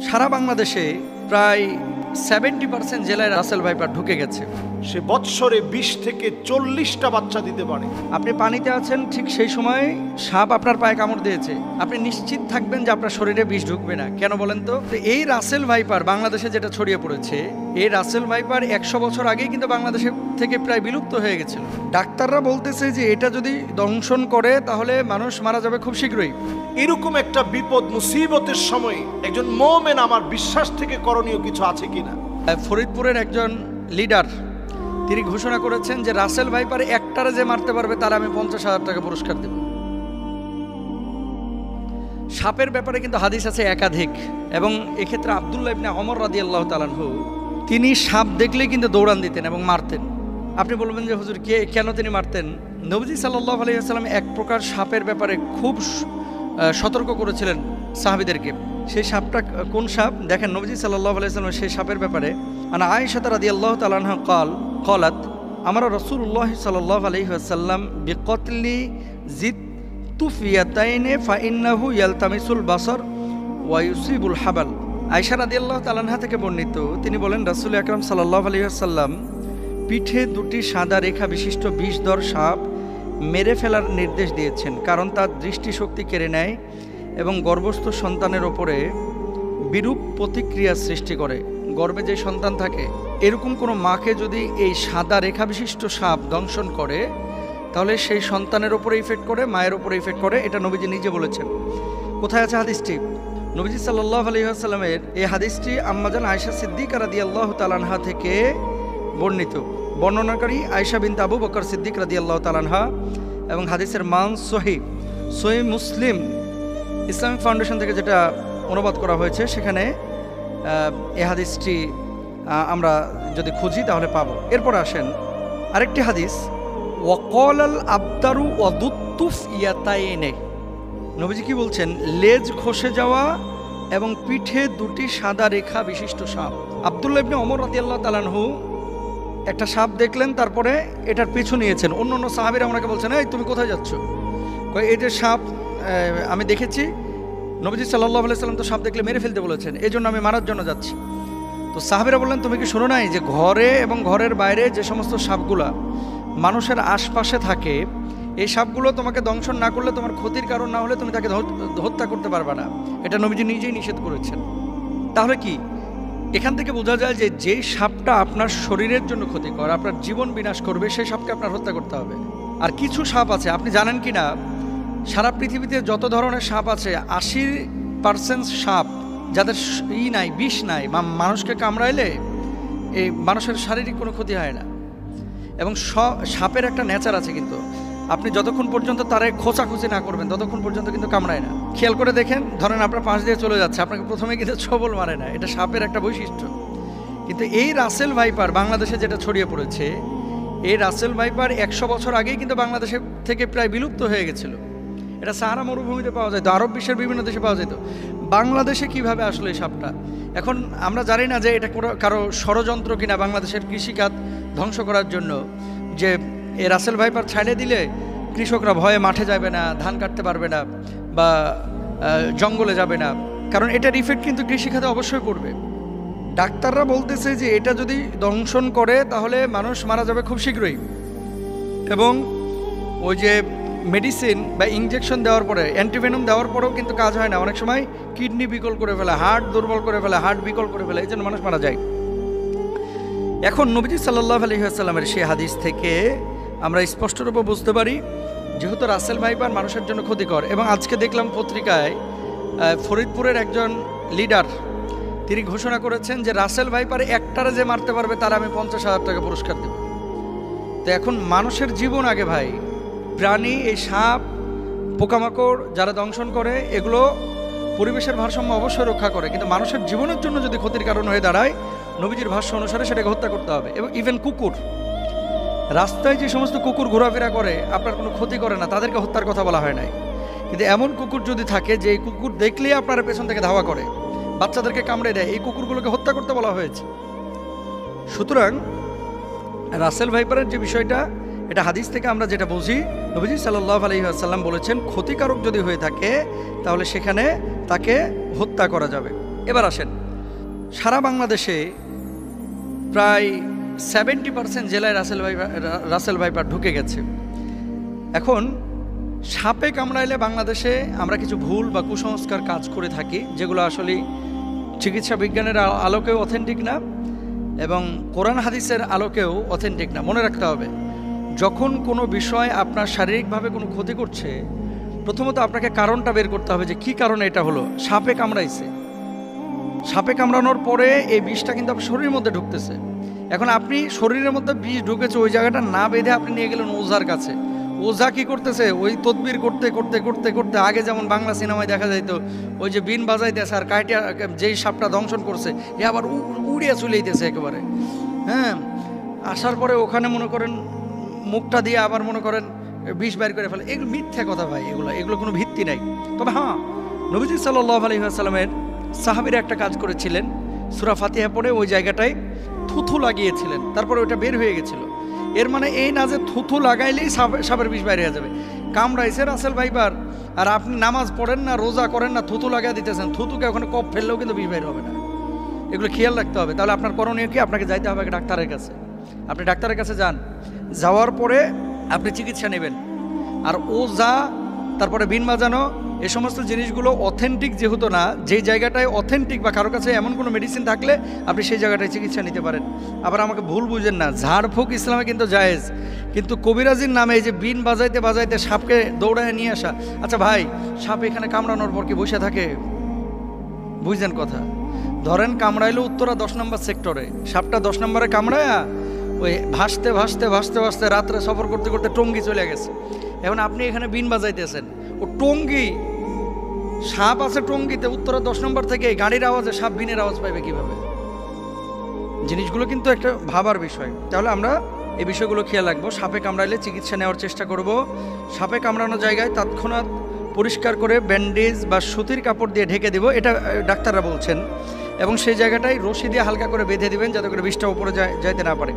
সারা বাংলাদেশে প্রায় 70% জেলায় রাসেল ভাইপার ঢুকে গেছে। সে বৎসরে 20 থেকে 40টা বাচ্চা দিতে পারে। আপনি পানিতে আছেন, ঠিক সেই সময় সাপ আপনার পায়ে কামড় দিয়েছে, আপনি নিশ্চিত থাকবেন যে আপনার শরীরে বিষ ঢুকবে না। কেন বলেন তো? এই রাসেল ভাইপার বাংলাদেশে যেটা ছড়িয়ে পড়েছে, এই রাসেল ভাইপার 100 বছর আগেই কিন্তু বাংলাদেশে থেকে প্রায় বিলুপ্ত হয়ে গেছিল। ডাক্তাররা বলতেছে যে এটা যদি দংশন করে তাহলে মানুষ মারা যাবে খুব শীঘ্রই। এরকম একটা বিপদ মুসিবতের সময় একজন মুমিন আমার বিশ্বাস থেকে করণীয় কিছু আছে কিনা? ফরিদপুরের একজন লিডার তিনি ঘোষণা করেছেন যে রাসেল ভাইপার একটারে যে মারতে পারবে তার আমি 50,000 টাকা পুরস্কার দেব। সাপের ব্যাপারে কিন্তু হাদিস আছে একাধিক, এবং এক্ষেত্রে আব্দুল্লাহ ইবনে ওমর রাদিয়াল্লাহু তাআলা আনহু তিনি সাপ দেখলেই কিন্তু দৌড়ান দিতেন এবং মারতেন। আপনি বলবেন যে হুজুর কেন তিনি মারতেন? নবীজি সাল্লাল্লাহু আলাইহি ওয়াসাল্লাম এক প্রকার সাপের ব্যাপারে খুব সতর্ক করেছিলেন সাহাবীদেরকে। সেই সাপটা কোন সাপ দেখেন, নবীজি সাল্লাল্লাহু আলাইহি ওয়াসাল্লাম সেই সাপের ব্যাপারে আনা আয়েশা রাদিয়াল্লাহু তাআলা আনহা قالت আমরা রাসূলুল্লাহ সাল্লাল্লাহু আলাইহি ওয়াসাল্লাম বিকতলি জিতুফিয়াতাইনে ফাইন্নাহু ইয়ালতামিসুল বাসার ওয়া ইউসিবুল হাবাল। আয়েশা রাদিয়াল্লাহু তাআলা আনহা থেকে বর্ণিত, তিনি বলেন রাসূল আকরাম সাল্লাল্লাহু আলাইহি ওয়াসাল্লাম পিঠে দুটি সাদা রেখা বিশিষ্ট বিষধর সাপ মেরে ফেলার নির্দেশ দিয়েছেন, কারণ তার দৃষ্টিশক্তি কেড়ে নেয় এবং গর্ভস্থ সন্তানের ওপরে বিরূপ প্রতিক্রিয়া সৃষ্টি করে। গর্ভে যে সন্তান থাকে এরকম কোনো মাকে যদি এই সাদা রেখা বিশিষ্ট সাপ দংশন করে তাহলে সেই সন্তানের ওপরে ইফেক্ট করে, মায়ের ওপরে ইফেক্ট করে। এটা নবীজি নিজে বলেছেন। কোথায় আছে হাদিসটি? নবীজি সাল্লাল্লাহু আলাইহি ওয়াসাল্লামের এই হাদিসটি আম্মাজান আয়েশা সিদ্দিকা রাদিয়াল্লাহু তাআলা আনহা থেকে বর্ণিত। বর্ণনাকারী আয়েশা বিনতে আবু বকর সিদ্দিক রাদিয়াল্লাহু তাআলা আনহা, এবং হাদিসের মান সহিহ মুসলিম ইসলামিক ফাউন্ডেশন থেকে যেটা অনুবাদ করা হয়েছে সেখানে এই হাদিসটি আমরা যদি খুঁজি তাহলে পাবো। এরপর আসেন আরেকটি হাদিস, ওয়াকালাল আবদারু ওয়াদুত্তুফ ইয়াতাইনে। নবীজি কি বলছেন? লেজ খসে যাওয়া এবং পিঠে দুটি সাদা রেখা বিশিষ্ট সাপ। আব্দুল্লাহ ইবনে ওমর রাদিয়াল্লাহু তাআলা আনহু একটা সাপ দেখলেন, তারপরে এটার পিছু নিয়েছেন। অন্য সাহাবীরা ওনাকে বলছেন, এই তুমি কোথায় যাচ্ছ? এই যে সাপ আমি দেখেছি, নবীজি সাল্লাল্লাহু আলাইহি ওয়াসাল্লাম তো সাপ দেখলে মেরে ফেলতে বলেছেন, এই জন্য আমি মারার জন্য যাচ্ছি। তো সাহাবীরা বললেন, তুমি কি শোনো নাই যে ঘরে এবং ঘরের বাইরে যে সমস্ত সাপগুলা মানুষের আশপাশে থাকে, এই সাপগুলো তোমাকে দংশন না করলে, তোমার ক্ষতির কারণ না হলে তুমি তাকে হত্যা করতে পারবে না। এটা নবীজি নিজেই নিষেধ করেছেন। তাহলে কি এখান থেকে বোঝা যায় যে যেই সাপটা আপনার শরীরের জন্য ক্ষতিকর, আপনার জীবন বিনাশ করবে, সেই সাপকে আপনার হত্যা করতে হবে। আর কিছু সাপ আছে, আপনি জানেন কি না, সারা পৃথিবীতে যত ধরনের সাপ আছে 80% সাপ যাদের নাই, বিষ নাই, বা মানুষকে কামড়াইলে এই মানুষের শারীরিক কোনো ক্ষতি হয় না। এবং সাপের একটা নেচার আছে, কিন্তু আপনি যতক্ষণ পর্যন্ত তারে খোঁচাখুচি না করবেন ততক্ষণ পর্যন্ত কিন্তু কামড়ায় না। খেয়াল করে দেখেন, ধরেন আপনার পাশ দিয়ে চলে যাচ্ছে, আপনাকে প্রথমে কিন্তু ছবল মারে না, এটা সাপের একটা বৈশিষ্ট্য। কিন্তু এই রাসেল ভাইপার বাংলাদেশে যেটা ছড়িয়ে পড়েছে, এই রাসেল ভাইপার 100 বছর আগেই কিন্তু বাংলাদেশে থেকে প্রায় বিলুপ্ত হয়ে গেছিল। এটা সাহারা মরুভূমিতে পাওয়া যেত, আরব বিশ্বের বিভিন্ন দেশে পাওয়া যেত। বাংলাদেশে কিভাবে আসলো এই সাপটা? এখন আমরা জানি না যে এটা কারো ষড়যন্ত্র কিনা বাংলাদেশের কৃষিখাত ধ্বংস করার জন্য, যে এই রাসেল ভাইপার ছাড়ে দিলে কৃষকরা ভয়ে মাঠে যাবে না, ধান কাটতে পারবে না, বা জঙ্গলে যাবে না, কারণ এটার ইফেক্ট কিন্তু কৃষিখাতে অবশ্যই পড়বে। ডাক্তাররা বলতেছে যে এটা যদি দংশন করে তাহলে মানুষ মারা যাবে খুব শীঘ্রই, এবং ওই যে মেডিসিন বা ইনজেকশন দেওয়ার পরে, অ্যান্টিভেনম দেওয়ার পরেও কিন্তু কাজ হয় না। অনেক সময় কিডনি বিকল করে ফেলে, হার্ট দুর্বল করে ফেলে, হার্ট বিকল করে ফেলে, এই জন্য মানুষ মারা যায়। এখন নবীজি সাল্লাল্লাহু আলাইহি ওয়াসাল্লামের সেই হাদিস থেকে আমরা স্পষ্টরূপে বুঝতে পারি যেহেতু রাসেল ভাইপার মানুষের জন্য ক্ষতিকর। এবং আজকে দেখলাম পত্রিকায় ফরিদপুরের একজন লিডার তিনি ঘোষণা করেছেন যে রাসেল ভাইপার একটারে যে মারতে পারবে তার আমি 50,000 টাকা পুরস্কার দেব। তো এখন মানুষের জীবন আগে ভাই। প্রাণী, এই সাপ, পোকামাকড় যারা দংশন করে, এগুলো পরিবেশের ভারসাম্য অবশ্যই রক্ষা করে, কিন্তু মানুষের জীবনের জন্য যদি ক্ষতির কারণ হয়ে দাঁড়ায়, নবীজির ভাষ্য অনুসারে সেটাকে হত্যা করতে হবে। এবং ইভেন কুকুর, রাস্তায় যে সমস্ত কুকুর ঘোরাফেরা করে আপনার কোনো ক্ষতি করে না, তাদেরকে হত্যার কথা বলা হয় নাই। কিন্তু এমন কুকুর যদি থাকে যে এই কুকুর দেখলেই আপনার পেছন থেকে ধাওয়া করে, বাচ্চাদেরকে কামড়ে দেয়, এই কুকুরগুলোকে হত্যা করতে বলা হয়েছে। সুতরাং রাসেল ভাইপারের যে বিষয়টা, এটা হাদিস থেকে আমরা যেটা বুঝি, নবীজি সাল্লাল্লাহু আলাইহি ওয়াসাল্লাম বলেছেন ক্ষতিকারক যদি হয়ে থাকে তাহলে সেখানে তাকে হত্যা করা যাবে। এবার আসেন, সারা বাংলাদেশে প্রায় 70% জেলায় রাসেল ভাইপার ঢুকে গেছে। এখন সাপে কামড়াইলে বাংলাদেশে আমরা কিছু ভুল বা কুসংস্কার কাজ করে থাকি, যেগুলো আসলে চিকিৎসা বিজ্ঞানের আলোকেও অথেন্টিক না এবং কোরআন হাদিসের আলোকেও অথেন্টিক না। মনে রাখতে হবে, যখন কোনো বিষয় আপনার শারীরিকভাবে কোনো ক্ষতি করছে, প্রথমত আপনাকে কারণটা বের করতে হবে যে কী কারণে এটা হলো। সাপে কামড়াইছে, সাপে কামড়ানোর পরে এই বিষটা কিন্তু আপনার শরীরের মধ্যে ঢুকতেছে। এখন আপনি শরীরের মধ্যে বিষ ঢুকেছে, ওই জায়গাটা না বেঁধে আপনি নিয়ে গেলেন ওঝার কাছে। ওঝা কি করতেছে, ওই তদবির করতে করতে করতে করতে, আগে যেমন বাংলা সিনেমায় দেখা যাইতো ওই যে বিন বাজাইতেছে আর কাইটিয়া যেই সাপটা দংশন করছে এ আবার উড়িয়া চলে যেতেছে একেবারে। হ্যাঁ, আসার পরে ওখানে মনে করেন মুখটা দিয়ে আবার মনে করেন বিষ বাইর করে ফেলে। এগুলো মিথ্যা কথা ভাই, এগুলো কোনো ভিত্তি নাই। তবে হ্যাঁ, নবীজি সাল্লাল্লাহু আলাইহি ওয়াসাল্লামের সাহাবীরা একটা কাজ করেছিলেন, সূরা ফাতিহা পড়ে ওই জায়গাটায় থুথু লাগিয়েছিলেন, তারপরে ওটা বের হয়ে গেছিল। এর মানে এই না যে থুথু লাগাইলেই সাপের বিষ বাইরে হয়ে যাবে। কামড়াইছে রাসেল ভাইপার আর আপনি নামাজ পড়েন না, রোজা করেন না, থুথু লাগাই দিতেছেন, থুতুকে ওখানে কপ ফেললেও কিন্তু বিষ বাইর হবে না। এগুলো খেয়াল রাখতে হবে। তাহলে আপনার করণীয় কি? আপনাকে যাইতে হবে ডাক্তারের কাছে। আপনি ডাক্তারের কাছে যান, যাওয়ার পরে আপনি চিকিৎসা নেবেন। আর ওঝা, তারপরে বিন বাজানো, এই সমস্ত জিনিসগুলো অথেন্টিক যেহেতু না, যেই জায়গাটায় অথেন্টিক বা কারো কাছে এমন কোনো মেডিসিন থাকলে আপনি সেই জায়গাটায় চিকিৎসা নিতে পারেন। আবার আমাকে ভুল বুঝেন না, ঝাড়ফুঁক ইসলামে কিন্তু জায়েজ, কিন্তু কবিরাজির নামে এই যে বিন বাজাইতে বাজাইতে সাপকে দৌড়ায় নিয়ে আসা। আচ্ছা ভাই, সাপ এখানে কামড়ানোর পর কি বসে থাকে? বুঝলেন কথা? ধরেন কামড়াইলো উত্তরা 10 নম্বর সেক্টরে, সাপটা 10 নম্বরে কামড়ায়া ওই ভাসতে ভাসতে ভাসতে ভাসতে রাত্রে সফর করতে করতে টঙ্গী চলে গেছে। এখন আপনি এখানে বিন বাজাইতেছেন, ও টঙ্গী, সাপ আছে টঙ্গীতে, উত্তরা 10 নম্বর থেকে গাড়ির আওয়াজে সাপ বিনের আওয়াজ পাইবে কিভাবে? জিনিসগুলো কিন্তু একটা ভাবার বিষয়। তাহলে আমরা এই বিষয়গুলো খেয়াল রাখবো। সাপে কামড়াইলে চিকিৎসা নেওয়ার চেষ্টা করব। সাপে কামড়ানো জায়গায় তৎক্ষণাৎ পরিষ্কার করে ব্যান্ডেজ বা সুতির কাপড় দিয়ে ঢেকে দিব, এটা ডাক্তাররা বলছেন। এবং সেই জায়গাটায় রশি দিয়ে হালকা করে বেঁধে দিবেন যাতে করে বিষটা উপরে যাইতে না পারে।